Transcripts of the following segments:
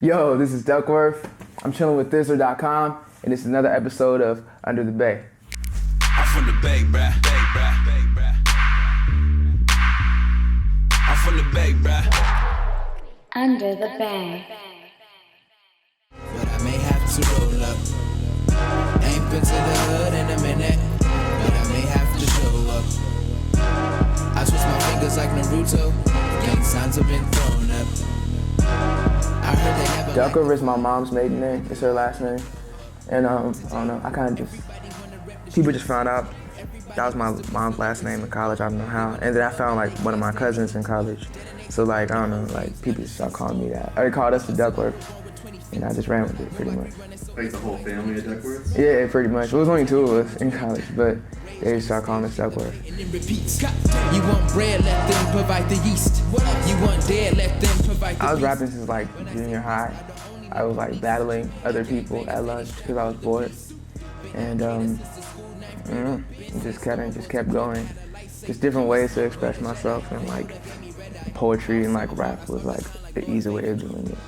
Yo, this is Duckworth. I'm chilling with Thizzler.com, and this is another episode of Under the Bay. I'm from the Bay, bruh. I'm from the Bay, bruh. Under the Bay. But I may have to roll up. Ain't been to the hood in a minute, but I may have to show up. I twist my fingers like Naruto. Gang signs have been thrown up. I heard they never Duckworth is my mom's maiden name. It's her last name. And I don't know, I kind of just, people just found out that was my mom's last name in college. I don't know how. And then I found like one of my cousins in college. So like, I don't know, like people just started calling me that. They called us the Duckworth. And I just ran with it pretty much. Like the whole family of Duckworth? Yeah, pretty much. It was only two of us in college, but they just started calling us Duckworth. You want bread, let them provide the yeast. You want dead, let them provide the I was rapping since like junior high. I was like battling other people at lunch because I was bored. And just kept going. Just different ways to express myself, and like poetry and like rap was like the easy way of doing it.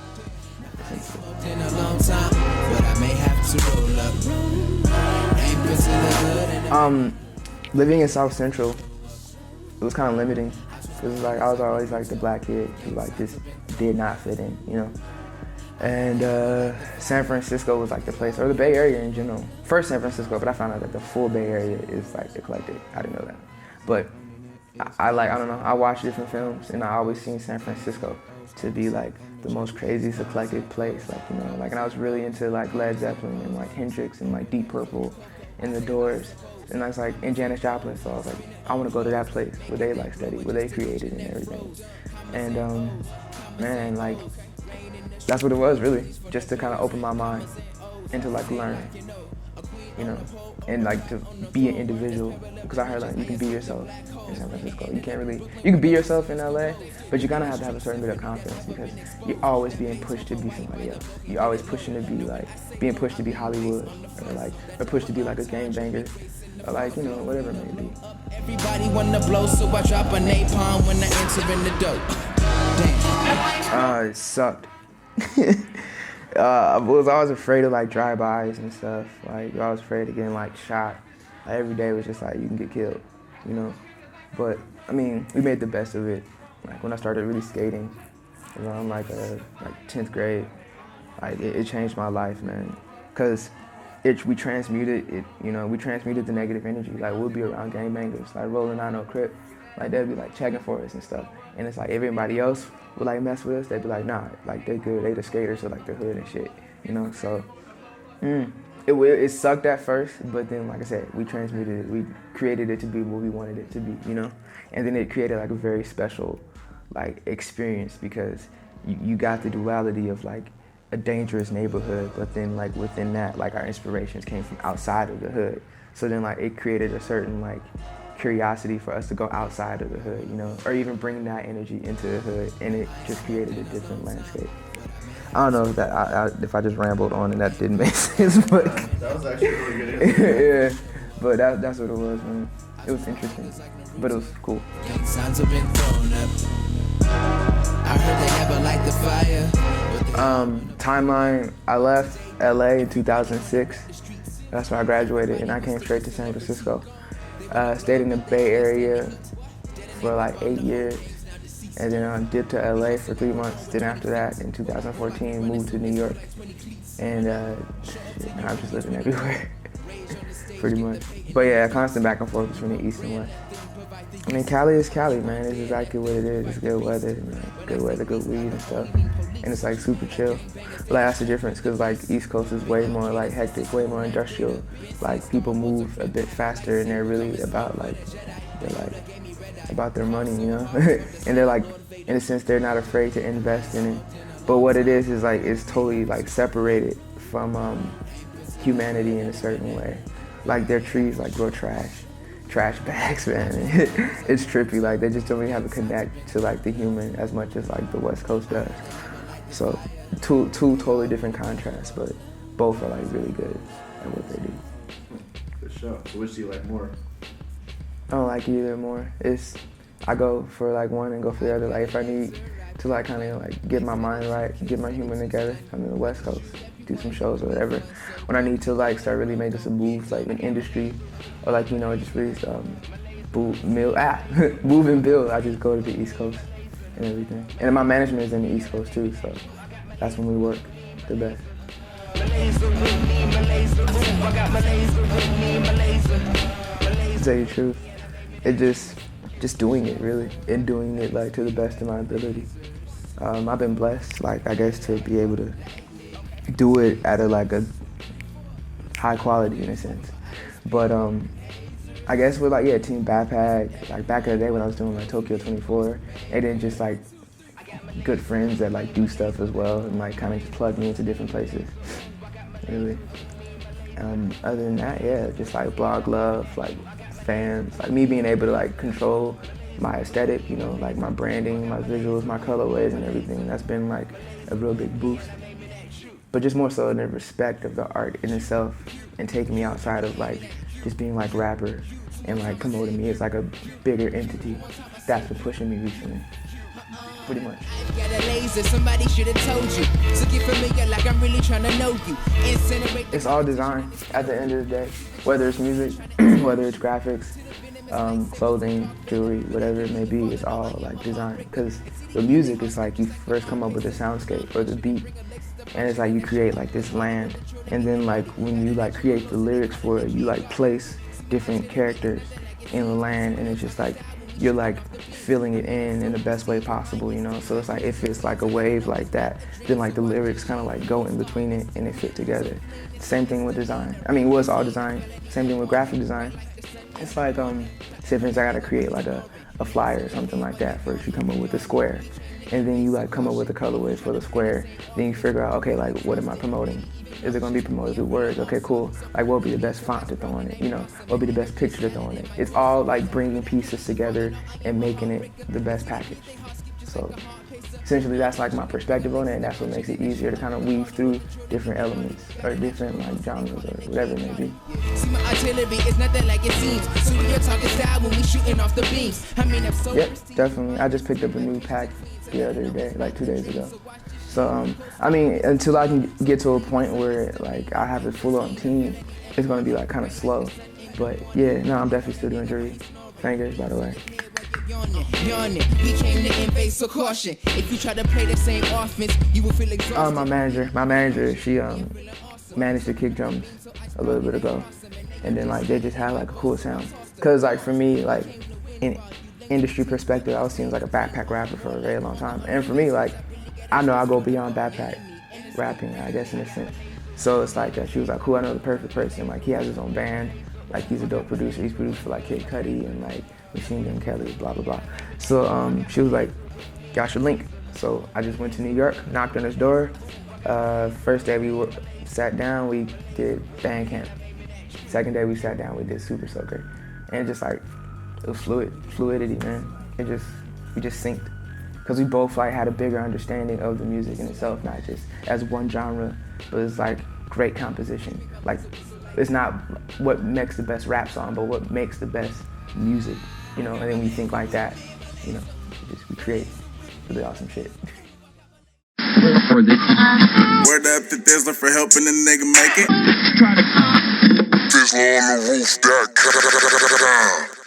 in a long time, but I may have to roll up. Ain't been to the hood. Living in South Central, it was kind of limiting. Cause like I was always like the black kid who like just did not fit in, you know. And San Francisco was like the place, or the Bay Area in general. First San Francisco, but I found out that the full Bay Area is like eclectic. I didn't know that, but I don't know. I watched different films, and I always seen San Francisco to be like the most craziest eclectic place, like, you know, like, and I was really into like Led Zeppelin and like Hendrix and like Deep Purple and The Doors, and I was like, and Janis Joplin, so I was like, I want to go to that place where they like studied, where they created and everything. And man, like, that's what it was really, just to kind of open my mind and to like learn, you know, and like to be an individual, because I heard like you can be yourself in San Francisco. You can be yourself in LA, but you kind of have to have a certain bit of confidence, because you're always being pushed to be somebody else. You're always pushing to be like, being pushed to be Hollywood, or pushed to be like a gangbanger, or like, you know, whatever it may be. Everybody wanna blow, so I drop a napalm when I enter in the dope. Damn. It sucked. I was always afraid of like drive-bys and stuff. Like, I was afraid of getting like shot. Like, every day was just like, you can get killed, you know. But I mean, we made the best of it. Like, when I started really skating around like 10th grade, like it changed my life, man. Cause we transmuted it, you know. We transmuted the negative energy. Like, we'll be around gangbangers, like rolling out no crip. Like, they'd be like checking for us and stuff. And it's like everybody else would like mess with us. They'd be like, nah, like they good. They the skaters of like the hood and shit, you know. So it sucked at first, but then like I said, we transmuted it. We created it to be what we wanted it to be, you know. And then it created like a very special like experience, because you got the duality of like a dangerous neighborhood, but then like within that, like our inspirations came from outside of the hood. So then like it created a certain like curiosity for us to go outside of the hood, you know, or even bring that energy into the hood, and it just created a different landscape. I don't know if that if I just rambled on and that didn't make sense, but That was actually a really good answer. yeah, but that's what it was, man. It was interesting, but it was cool. Gang signs have been thrown up. I heard they never light the fire. Timeline, I left LA in 2006. That's when I graduated, and I came straight to San Francisco. Stayed in the Bay Area for like 8 years, and then dipped to LA for 3 months. Then after that, in 2014, moved to New York, and I'm just living everywhere, pretty much. But yeah, constant back and forth between the East and West. I mean, Cali is Cali, man. It's exactly what it is. It's good weather, good weed and stuff, and it's like super chill. But like, that's the difference, because like East Coast is way more like hectic, way more industrial. Like, people move a bit faster, and they're really about like, about their money, you know. And they're like, in a sense, they're not afraid to invest in it. But what it is like, it's totally like separated from humanity in a certain way. Like, their trees like grow trash bags, man. It's trippy. Like, they just don't really have a connect to like the human as much as like the West Coast does. So two totally different contrasts, but both are like really good at what they do. For sure. So which do you like more? I don't like either more. I go for like one and go for the other. Like, if I need to like kind of like get my mind right, get my humor together. I'm in the West Coast, do some shows or whatever. When I need to like start really making some moves like in industry, or like, you know, just really move and build, I just go to the East Coast and everything. And my management is in the East Coast too, so that's when we work the best. To tell you the truth, it just doing it really, and doing it like to the best of my ability. I've been blessed, like I guess, to be able to do it at a high quality in a sense. But I guess with like Team Backpack, like back in the day when I was doing like Tokyo 24, and then just like good friends that like do stuff as well and like kind of just plug me into different places. Really. Other than that, just like blog love, like fans, like me being able to like control my aesthetic, you know, like my branding, my visuals, my colorways and everything. That's been like a real big boost. But just more so in the respect of the art in itself and taking me outside of like just being like rapper and like promoting me as like a bigger entity. That's been pushing me recently. Pretty much. Somebody should have told you. So get familiar like I'm really trying to know you. It's all design at the end of the day. Whether it's music, whether it's graphics, clothing, jewelry, whatever it may be, it's all like design. Because the music is like you first come up with the soundscape or the beat, and it's like you create like this land, and then like when you like create the lyrics for it, you like place different characters in the land, and it's just like you're like filling it in the best way possible, you know? So it's like if it's like a wave like that, then like the lyrics kind of like go in between it and they fit together. Same thing with design. I mean, it's all design. Same thing with graphic design. It's like, say for instance, I gotta create like a flyer or something like that. First you come up with a square, and then you like come up with the colorways for the square. Then you figure out, okay, like what am I promoting? Is it gonna be promoted through words? Okay, cool. Like what would be the best font to throw on it? You know, what would be the best picture to throw on it? It's all like bringing pieces together and making it the best package. So essentially that's like my perspective on it, and that's what makes it easier to kind of weave through different elements or different like genres or whatever it may be. See, my artillery is nothing like it seems. So you're talking style when we shooting off the beams. I mean, I'm so yep, definitely. I just picked up a new pack the other day, like 2 days ago. So, I mean, until I can get to a point where like I have a full-on team, it's gonna be like kind of slow. But yeah, no, I'm definitely still doing jewelry. Fingers, by the way. My manager, she managed the kick drums a little bit ago, and then like they just had like a cool sound. Cause like for me, like in industry perspective, I was seen as like a backpack rapper for a very long time, and for me, like I know I go beyond backpack rapping, I guess, in a sense. So it's like she was like, cool, I know the perfect person. Like he has his own band, like he's a dope producer. He's produced for like Kid Cudi and like Machine Gun Kelly, blah blah blah. So she was like, y'all should link. So I just went to New York, knocked on his door. First day we sat down, we did band camp. Second day we sat down, we did Super Soaker, and just like it was fluidity, man. We just synced. Because we both like had a bigger understanding of the music in itself, not just as one genre, but it's like great composition. Like it's not what makes the best rap song, but what makes the best music, you know. And then we think like that, you know, we create really awesome shit. Word up to Thizzler for helping the nigga make it. Thizzler on the roof, that